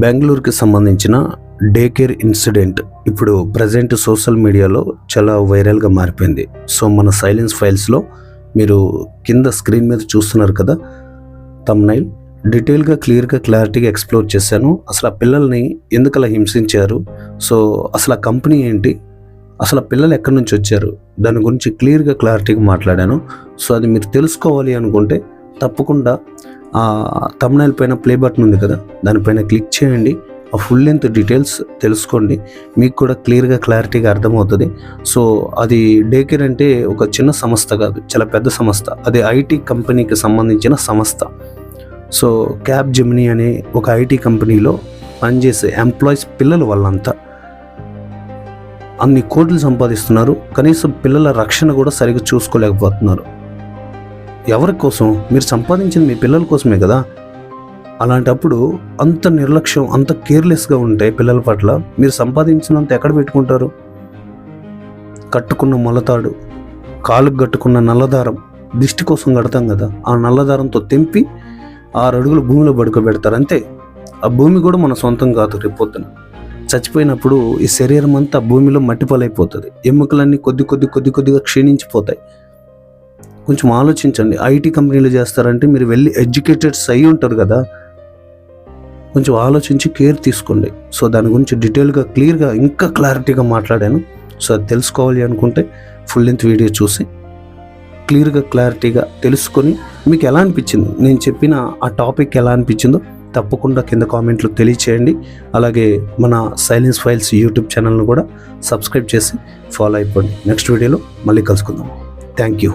బెంగళూరుకి సంబంధించిన day care incident ఇప్పుడు ప్రజెంట్ సోషల్ మీడియాలో చాలా వైరల్గా మారిపోయింది. సో మన సైలెన్స్ ఫైల్స్లో మీరు కింద స్క్రీన్ మీద చూస్తున్నారు కదా థంబ్నైల్, డీటెయిల్గా క్లారిటీగా ఎక్స్ప్లోర్ చేశాను. అసలు ఆ పిల్లల్ని ఎందుకు అలా హింసించారు, సో అసలు ఆ కంపెనీ ఏంటి, అసలు ఆ పిల్లలు ఎక్కడి నుంచి వచ్చారు, దాని గురించి క్లారిటీగా మాట్లాడాను. సో అది మీరు తెలుసుకోవాలి అనుకుంటే తప్పకుండా ఆ థంబ్నైల్ పైన ప్లే బటన్ ఉంది కదా, దానిపైన క్లిక్ చేయండి. ఆ ఫుల్ లెంత్ డీటెయిల్స్ తెలుసుకోండి, మీకు కూడా క్లారిటీగా అర్థమవుతుంది. సో అది డే కేర్ అంటే ఒక చిన్న సంస్థ కాదు, చాలా పెద్ద సంస్థ. అది ఐటీ కంపెనీకి సంబంధించిన సంస్థ. సో క్యాబ్ జెమినీ అనే ఒక ఐటీ కంపెనీలో పనిచేసే ఎంప్లాయీస్ పిల్లలు వాళ్ళంతా అన్ని కోట్లు సంపాదిస్తున్నారు, కనీసం పిల్లల రక్షణ కూడా సరిగ్గా చూసుకోలేకపోతున్నారు. ఎవరి కోసం? మీరు సంపాదించింది మీ పిల్లల కోసమే కదా. అలాంటప్పుడు అంత నిర్లక్ష్యం, అంత కేర్లెస్గా ఉంటే పిల్లల పట్ల మీరు సంపాదించినంత ఎక్కడ పెట్టుకుంటారు? కట్టుకున్న మొలతాడు, కాలుకు కట్టుకున్న నల్లదారం దిష్టి కోసం కడతాం కదా, ఆ నల్లదారంతో తెంపి 6 అడుగులు భూమిలో పడుకోబెడతారు అంతే. ఆ భూమి కూడా మన సొంతం కాదు. రేపొద్దున చచ్చిపోయినప్పుడు ఈ శరీరం అంతా భూమిలో మట్టి పాలైపోతుంది, ఎముకలన్నీ కొద్దిగా క్షీణించిపోతాయి. కొంచెం ఆలోచించండి. ఐటీ కంపెనీలు చేస్తారంటే మీరు వెళ్ళి ఎడ్యుకేటెడ్స్ అయి ఉంటారు కదా, కొంచెం ఆలోచించి కేర్ తీసుకోండి. సో దాని గురించి డీటెయిల్గా ఇంకా క్లారిటీగా మాట్లాడాను. సో అది తెలుసుకోవాలి అనుకుంటే ఫుల్ లెంత్ వీడియో చూసి క్లారిటీగా తెలుసుకొని మీకు ఎలా అనిపించింది, నేను చెప్పిన ఆ టాపిక్ ఎలా అనిపించిందో తప్పకుండా కింద కామెంట్లో తెలియచేయండి. అలాగే మన సైలెన్స్ ఫైల్స్ యూట్యూబ్ ఛానల్ను కూడా సబ్స్క్రైబ్ చేసి ఫాలో అయిపోండి. నెక్స్ట్ వీడియోలో మళ్ళీ కలుసుకుందాం. Thank you.